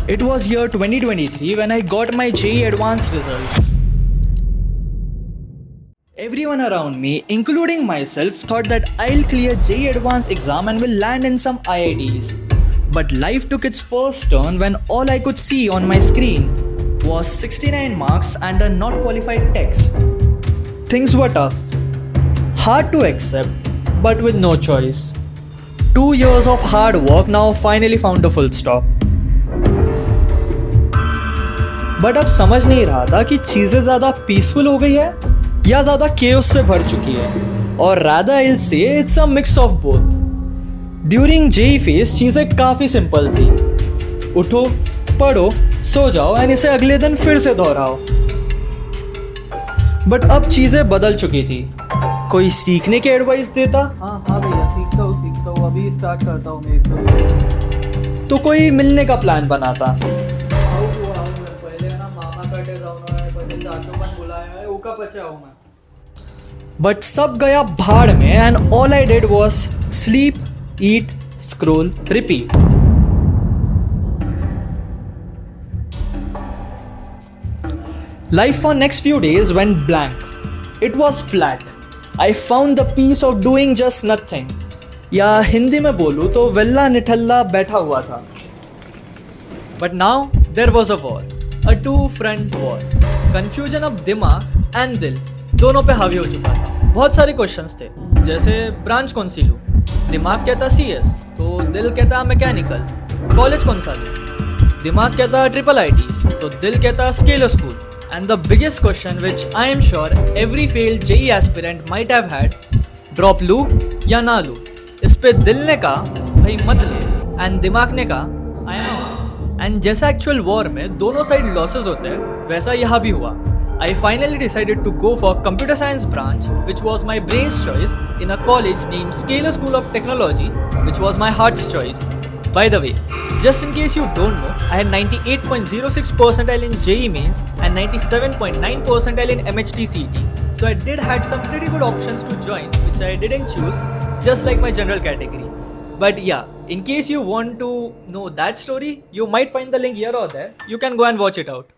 It was year 2023 when I got my JEE Advanced results. Everyone around me, including myself, thought that I'll clear JEE Advanced exam and will land in some IITs. But life took its first turn when all I could see on my screen was 69 marks and a not qualified text. Things were tough, hard to accept, but with no choice. 2 years of hard work now finally found a full stop. But अब समझ नहीं रहा था कि चीज़ें ज़्यादा peaceful हो गई है या ज़्यादा केओस से भर चुकी है, और rather I'll say it's a mix of both. During JEE phase चीज़ें काफ़ी सिंपल थी. उठो, पढ़ो, सो जाओ एंड इसे अगले दिन फिर से दोहराओ. बट अब चीज़ें बदल चुकी थी. कोई सीखने की एडवाइस देता, हाँ भैया, सीखता हूँ, अभी स्टार्ट करता हूँ मैं 1-2. तो कोई मिलने का प्लान बनाता. बट सब गया भाड़ में and all I did was sleep, eat, scroll, repeat. Life for next few days went blank. It was flat. I found the peace of doing just nothing. या हिंदी में बोलूँ तो वेल्ला निठल्ला बैठा हुआ था. But now there was a war. A two-front war. Confusion of दिमाग and दिल दोनों पे हावी हो चुका था. बहुत सारे क्वेश्चंस थे, जैसे ब्रांच कौन सी लूँ. दिमाग कहता CS तो दिल कहता मैकेनिकल. कॉलेज कौन सा लूँ. दिमाग कहता IIITs तो दिल कहता scalar school. And the biggest question which I am sure every failed JEE aspirant might have had, drop लूँ या ना लूँ. इस पे दिल ने कहा भाई मत ले एंड दिमाग ने कहा आई नो. एंड जैसा एक्चुअल वॉर में दोनों साइड लॉसेस होते हैं, वैसा यहाँ भी हुआ. I finally decided to go for computer science branch, which was my brain's choice, in a college named Scalar School of Technology, which was my heart's choice. By the way, just in case you don't know, I had 98.06 percentile in JEE Mains and 97.9 percentile in MHT CET. So I did had some pretty good options to join, which I didn't choose, just like my general category. But yeah, in case you want to know that story, you might find the link here or there. You can go and watch it out.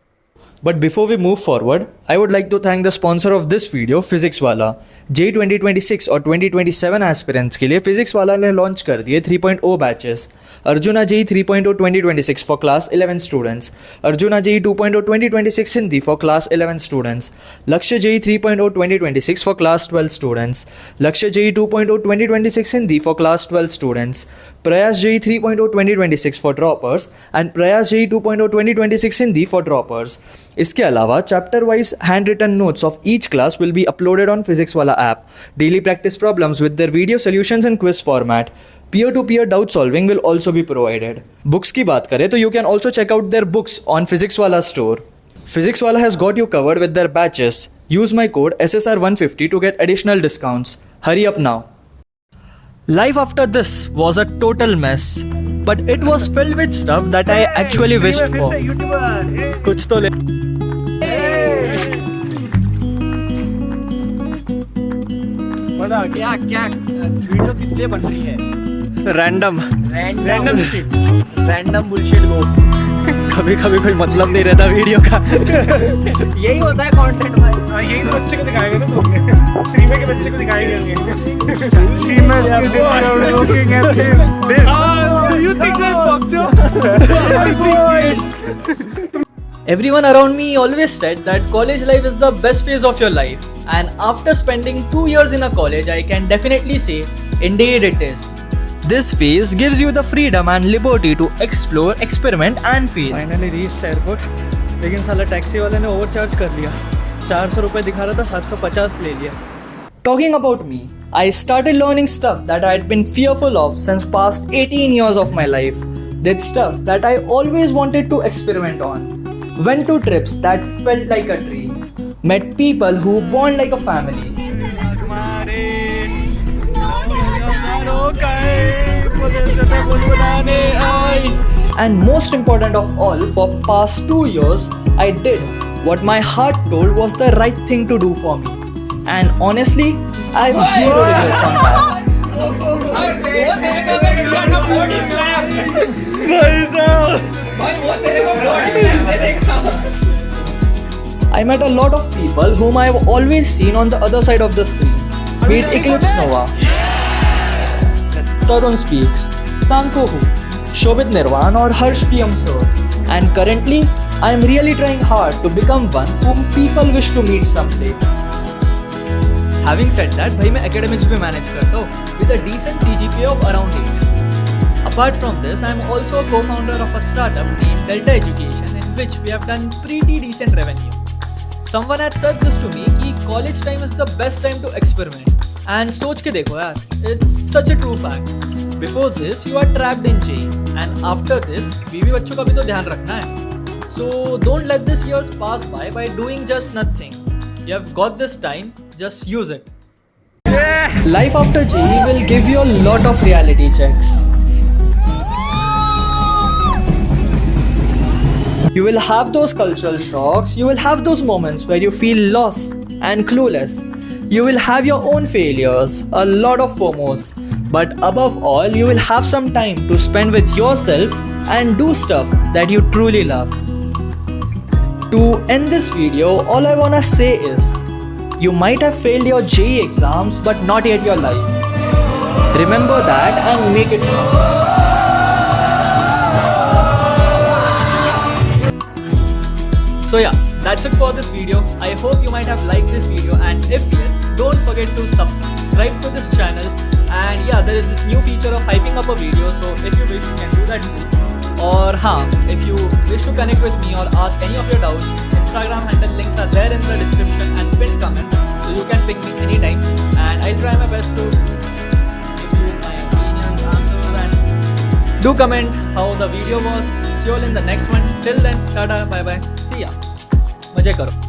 But before we move forward, I would like to thank the sponsor of this video, Physics Wala. JEE 2026 और 2027 aspirants के लिए physics वाला ने launch कर दिए 3.0 batches. Arjuna JEE 3.0 2026 for class 11 students. Arjuna JEE 2.0 2026 Hindi for class 11 students. लक्ष्य JEE 3.0 2026 for class 12 students. लक्ष्य JEE 2.0 2026 Hindi for class 12 students. प्रयास JEE 3.0 2026 for droppers and प्रयास JEE 2.0 2026 हिंदी for droppers. इसके अलावा chapter wise hand written notes of each class will be uploaded on Physics Wallah app. Daily practice problems with their video solutions in quiz format. Peer to peer doubt solving will also be provided. Books की बात करें तो you can also check out their books on Physics Wallah store. Physics Wallah has got you covered with their batches. Use my code SSR150 to get additional discounts. Hurry up now. Life after this was a total mess, but it was filled with stuff that I actually wished for. कुछ तो ले. क्या video किस लिए बन रही है? Random bullshit गो. कभी कभी कोई मतलब नहीं रहता वीडियो का. यही होता है कंटेंट में. यही तो बच्चे को दिखाएंगे ना. तो श्रीमे के बच्चे को दिखाएंगे. श्रीमे looking at this. You think I fucked up? Everyone around me always said that college life is the best phase of your life, and after spending 2 years in a college, I can definitely say, indeed it is. This phase gives you the freedom and liberty to explore, experiment and feel. Finally reached airport. लेकिन साला taxi वाले ने overcharge कर लिया. 400 रुपये दिखा रहा था, 750 ले लिया. Talking about me, I started learning stuff that I had been fearful of since past 18 years of my life. Did stuff that I always wanted to experiment on. Went to trips that felt like a dream. Met people who bond like a family. And most important of all, for past 2 years, I did what my heart told was the right thing to do for me. And honestly, I have zero regrets on that. भाई साहब, भाई वो तेरे I met a lot of people whom I have always seen on the other side of the screen. Be it Eclipse Nova, Tarun Speaks, Sanko Hu, Shobit Nirvan or Harsh PM Sir. And currently, I am really trying hard to become one whom people wish to meet someday. Having said that, भाई मैं academics भी manage करता हूँ with a decent CGPA of around 8. Apart from this, I am also a co-founder of a startup named Delta Education, in which we have done pretty decent revenue. Someone had said this to me कि college time is the best time to experiment. And सोच के देखो यार, it's such a true fact. Before this, you are trapped in jail, and after this, बीवी बच्चों का भी तो ध्यान रखना है. So don't let these years pass by doing just nothing. You have got this time, just use it. Life after JEE will give you a lot of reality checks. You will have those cultural shocks, you will have those moments where you feel lost and clueless. You will have your own failures, a lot of FOMOs. But above all, you will have some time to spend with yourself and do stuff that you truly love. To end this video, all I wanna say is, you might have failed your JEE exams but not yet your life. Remember that and make it count. So yeah, that's it for this video. I hope you might have liked this video, and if yes, don't forget to subscribe to this channel. And yeah, there is this new feature of hyping up a video, so if you wish, you can do that too. Or if you wish to connect with me or ask any of your doubts, Instagram handle links are there in the description and pinned comments, so you can ping me anytime, and I'll try my best to give you my opinions, answers, and do comment how the video was. See you all in the next one. Till then, tada, bye bye. See ya. मजे करो.